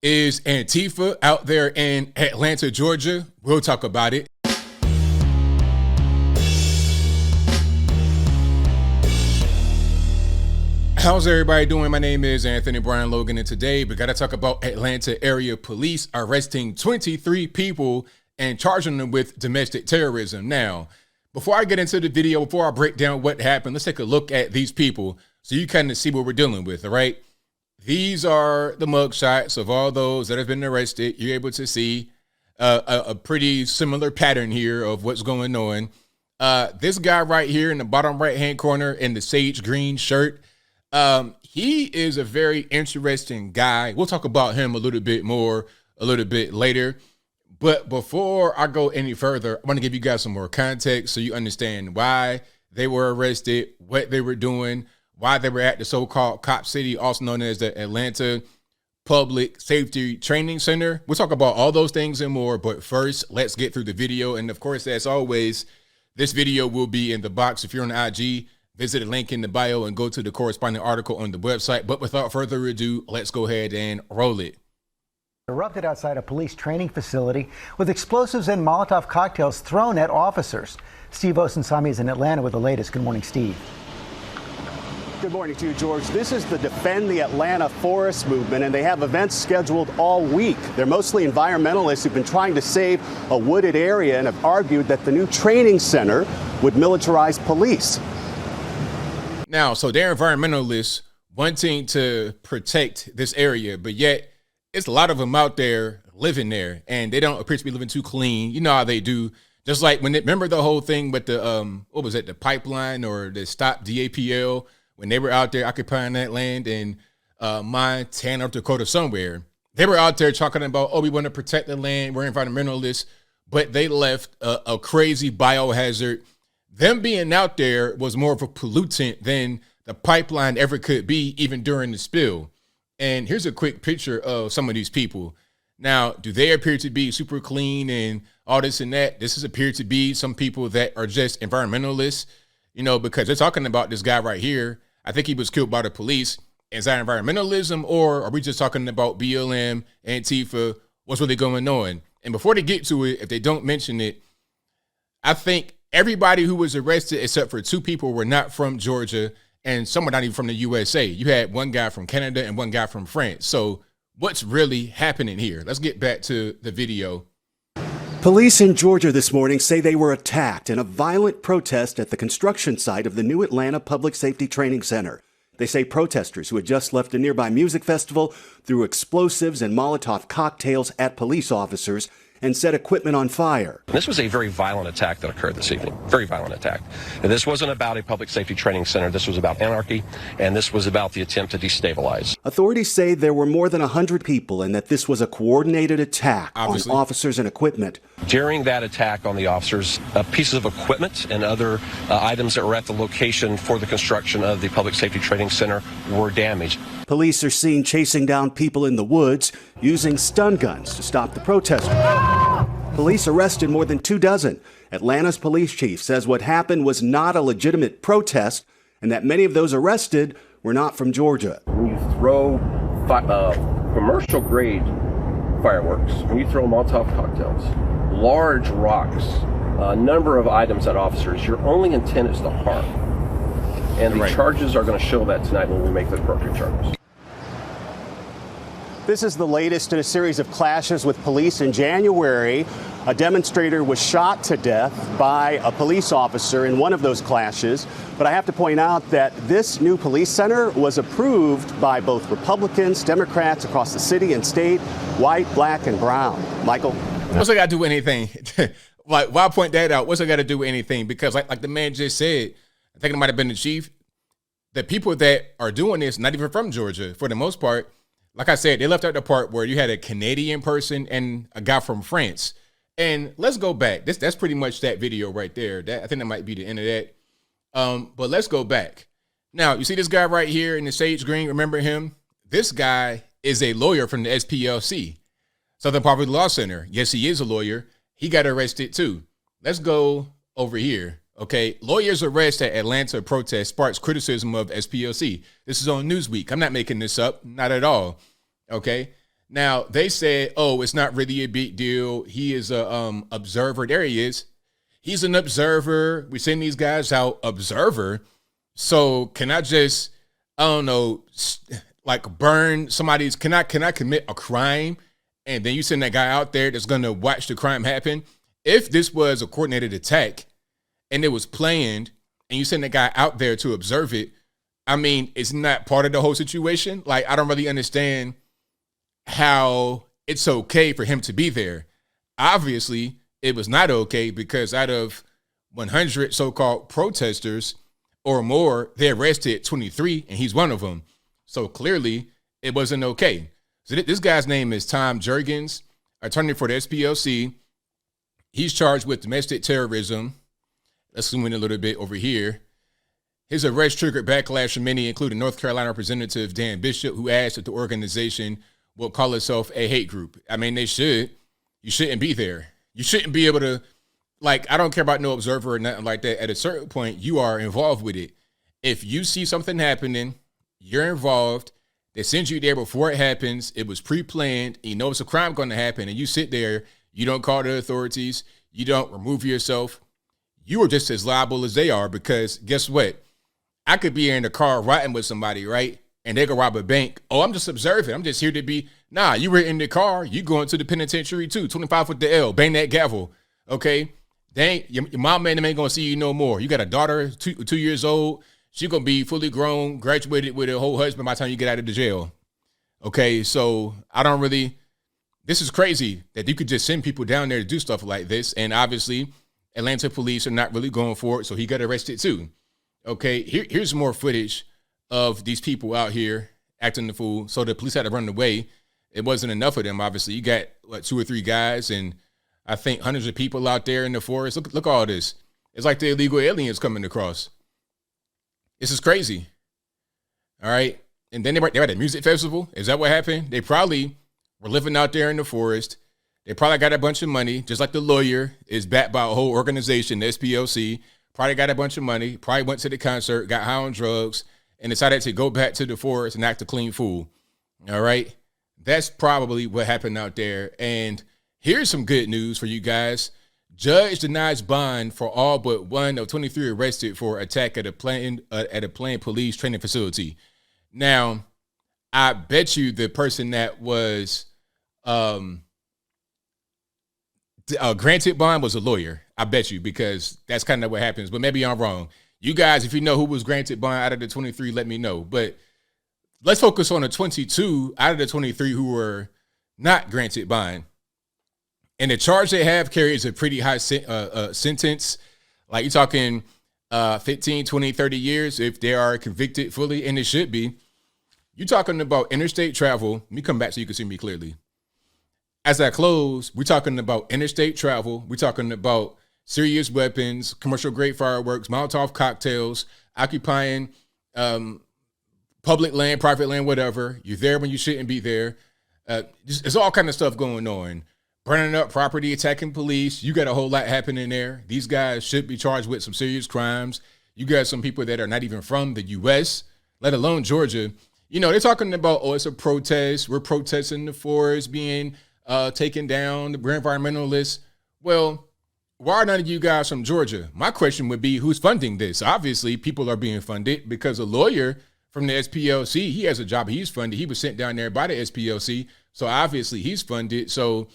Is Antifa out there in Atlanta, Georgia? We'll talk about it. How's everybody doing? My name is Anthony Brian Logan, and today we got to talk about Atlanta area police arresting 23 people and charging them with domestic terrorism. Now, before I get into the video, before I break down what happened, let's take a look at these people so you kind of see what we're dealing with, all right? These are the mug shots of all those that have been arrested. You're able to see a pretty similar pattern here of what's going on. This guy right here in the bottom right-hand corner in the sage green shirt, he is a very interesting guy. We'll talk about him a little bit more a little bit later. But before I go any further, I want to give you guys some more context so you understand why they were arrested, what they were doing, why they were at the so-called Cop City, also known as the Atlanta Public Safety Training Center. We'll talk about all those things and more, but first, let's get through the video. And of course, as always, this video will be in the box. If you're on IG, visit the link in the bio and go to the corresponding article on the website. But without further ado, let's go ahead and roll it. Erupted outside a police training facility with explosives and Molotov cocktails thrown at officers. Steve Osunsami is in Atlanta with the latest. Good morning, Steve. Good morning to you, George. This is the Defend the Atlanta Forest movement, and they have events scheduled all week. They're mostly environmentalists who've been trying to save a wooded area and have argued that the new training center would militarize police. Now, so they're environmentalists wanting to protect this area, but yet it's a lot of them out there living there, and they don't appear to be living too clean. You know how they do. Just like when remember the whole thing with the, what was it, the pipeline or the Stop DAPL, when they were out there occupying that land in Montana, North Dakota, somewhere. They were out there talking about, oh, we want to protect the land, we're environmentalists, but they left a crazy biohazard. Them being out there was more of a pollutant than the pipeline ever could be, even during the spill. And here's a quick picture of some of these people. Now, do they appear to be super clean and all this and that? This has appeared to be some people that are just environmentalists, you know, because they're talking about this guy right here. I think he was killed by the police. Is that environmentalism, or are we just talking about BLM, Antifa? What's really going on? And before they get to it, if they don't mention it, I think everybody who was arrested, except for two people, were not from Georgia, and some were not even from the USA. You had one guy from Canada and one guy from France. So what's really happening here? Let's get back to the video. Police in Georgia this morning say they were attacked in a violent protest at the construction site of the new Atlanta Public Safety Training Center. They say protesters who had just left a nearby music festival threw explosives and Molotov cocktails at police officers and set equipment on fire. This was a very violent attack that occurred this evening. Very violent attack. And this wasn't about a public safety training center. This was about anarchy, and this was about the attempt to destabilize. Authorities say there were more than 100 people and that this was a coordinated attack Obviously. on officers and equipment. During that attack on the officers, pieces of equipment and other items that were at the location for the construction of the public safety training center were damaged. Police are seen chasing down people in the woods using stun guns to stop the protesters. Police arrested more than 24. Atlanta's police chief says what happened was not a legitimate protest and that many of those arrested were not from Georgia. When you throw commercial grade fireworks, when you throw Molotov cocktails, large rocks, a number of items at officers, your only intent is to harm. And the charges are going to show that tonight when we make the appropriate charges. This is the latest in a series of clashes with police. In January, a demonstrator was shot to death by a police officer in one of those clashes. But I have to point out that this new police center was approved by both Republicans, Democrats across the city and state, white, black, and brown. Michael? What's I got to do with anything? Like, why point that out? What's I got to do with anything? Because like the man just said, I think it might have been the chief, the people that are doing this, not even from Georgia, for the most part, like I said, they left out the part where you had a Canadian person and a guy from France. And let's go back. That's pretty much that video right there. I think that might be the end of that. But let's go back. Now, you see this guy right here in the sage green? Remember him? This guy is a lawyer from the SPLC, Southern Poverty Law Center. Yes, he is a lawyer. He got arrested too. Let's go over here. Okay, lawyers' arrest at Atlanta protest sparks criticism of SPLC. This is on Newsweek. I'm not making this up, not at all. Okay, Now they said, "Oh, it's not really a big deal. He is a observer." There he is. He's an observer. We send these guys out, observer. So can I just, I don't know, like burn somebody's? Can I commit a crime, and then you send that guy out there that's gonna watch the crime happen? If this was a coordinated attack and it was planned, and you send that guy out there to observe it, I mean, it's not part of the whole situation. Like, I don't really understand how it's okay for him to be there. Obviously, it was not okay, because out of 100 so-called protesters or more, they arrested 23, and he's one of them. So clearly, it wasn't okay. So this guy's name is Tom Jurgens, attorney for the SPLC. He's charged with domestic terrorism. Let's zoom in a little bit over here. His arrest triggered backlash from many, including North Carolina Representative Dan Bishop, who asked that the organization will call itself a hate group. I mean, they should. You shouldn't be there. You shouldn't be able to, like, I don't care about no observer or nothing like that. At a certain point, you are involved with it. If you see something happening, you're involved. They send you there before it happens. It was pre-planned. You know it's a crime going to happen, and you sit there. You don't call the authorities. You don't remove yourself. You are just as liable as they are, because guess what? I could be in the car riding with somebody, right? And they go rob a bank. Oh, I'm just observing. I'm just here to be. Nah, you were in the car. You going to the penitentiary too. 25 with the L. Bang that gavel. Okay? Dang, your mom and them ain't going to see you no more. You got a daughter, 2 years old. She going to be fully grown, graduated with a whole husband by the time you get out of the jail. Okay? So I don't really. This is crazy that you could just send people down there to do stuff like this. And obviously, Atlanta police are not really going for it. So he got arrested too. Okay, here's more footage of these people out here acting the fool. So the police had to run away. It wasn't enough of them, obviously. You got, 2 or 3 guys, and I think hundreds of people out there in the forest. Look all this. It's like the illegal aliens coming across. This is crazy. All right? And then they were at a music festival. Is that what happened? They probably were living out there in the forest. They probably got a bunch of money, just like the lawyer is backed by a whole organization, the SPLC. Probably got a bunch of money, probably went to the concert, got high on drugs, and decided to go back to the forest and act a clean fool. All right? That's probably what happened out there. And here's some good news for you guys. Judge denies bond for all but one of 23 arrested for attack at a planned police training facility. Now, I bet you the person that was granted bond was a lawyer. I bet you, because that's kind of what happens. But maybe I'm wrong. You guys, if you know who was granted bond out of the 23, let me know. But let's focus on the 22 out of the 23 who were not granted bond. And the charge they have carries a pretty high sentence. Like, you're talking 15, 20, 30 years if they are convicted fully, and it should be. You're talking about interstate travel. Let me come back so you can see me clearly. As I close, we're talking about interstate travel. We're talking about serious weapons, commercial grade fireworks, Molotov cocktails, occupying public land, private land, whatever. You're there when you shouldn't be there. There's all kind of stuff going on. Burning up property, attacking police. You got a whole lot happening there. These guys should be charged with some serious crimes. You got some people that are not even from the U.S., let alone Georgia. You know, they're talking about, oh, it's a protest. We're protesting the forest being taken down. We're environmentalists. Well, why are none of you guys from Georgia? My question would be, who's funding this? Obviously, people are being funded because a lawyer from the SPLC, he has a job. He's funded. He was sent down there by the SPLC. So obviously he's funded. So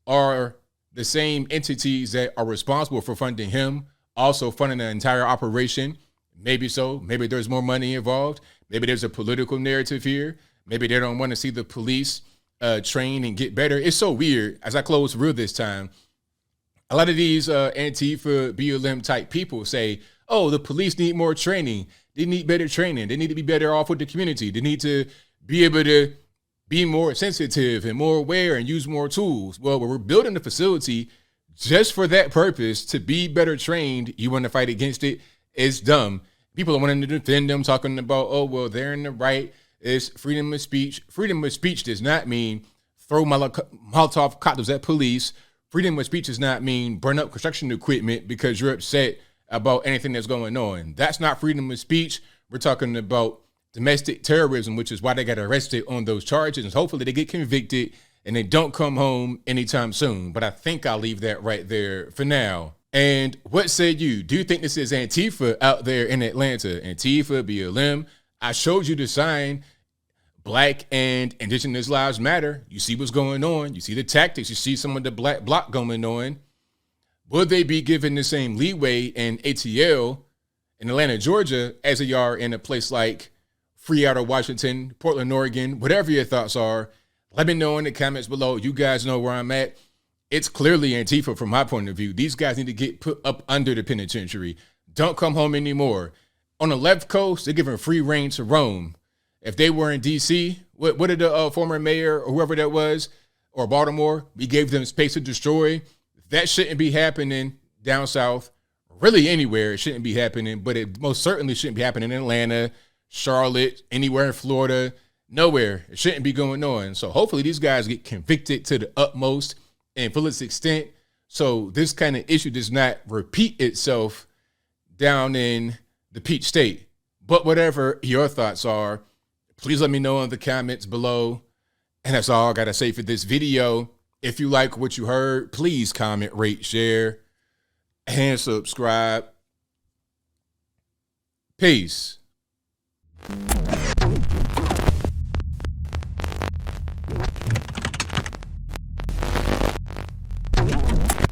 are the same entities that are responsible for funding him also funding the entire operation? Maybe so. Maybe there's more money involved. Maybe there's a political narrative here. Maybe they don't want to see the police train and get better. It's so weird. As I close real this time, a lot of these Antifa, BLM type people say, oh, the police need more training. They need better training. They need to be better off with the community. They need to be able to be more sensitive and more aware and use more tools. Well, we're building the facility just for that purpose, to be better trained. You want to fight against it? It's dumb. People are wanting to defend them, talking about, oh, well, they're in the right. It's freedom of speech. Freedom of speech does not mean throw Molotov cocktails at police. Freedom of speech does not mean burn up construction equipment because you're upset about anything that's going on. That's not freedom of speech. We're talking about domestic terrorism, which is why they got arrested on those charges. And hopefully they get convicted and they don't come home anytime soon. But I think I'll leave that right there for now. And what say you? Do you think this is Antifa out there in Atlanta? Antifa, BLM. I showed you the sign. Black and Indigenous Lives Matter. You see what's going on. You see the tactics. You see some of the black bloc going on. Will they be given the same leeway in ATL in Atlanta, Georgia, as they are in a place like Free Outer Washington, Portland, Oregon? Whatever your thoughts are, let me know in the comments below. You guys know where I'm at. It's clearly Antifa from my point of view. These guys need to get put up under the penitentiary. Don't come home anymore. On the left coast, they're giving free reign to roam. If they were in D.C., what did the former mayor or whoever that was, or Baltimore, we gave them space to destroy. That shouldn't be happening down south, really anywhere. It shouldn't be happening, but it most certainly shouldn't be happening in Atlanta, Charlotte, anywhere in Florida, nowhere. It shouldn't be going on. So hopefully these guys get convicted to the utmost and fullest extent, so this kind of issue does not repeat itself down in the Peach State. But whatever your thoughts are, please let me know in the comments below. And that's all I got to say for this video. If you like what you heard, please comment, rate, share, and subscribe. Peace.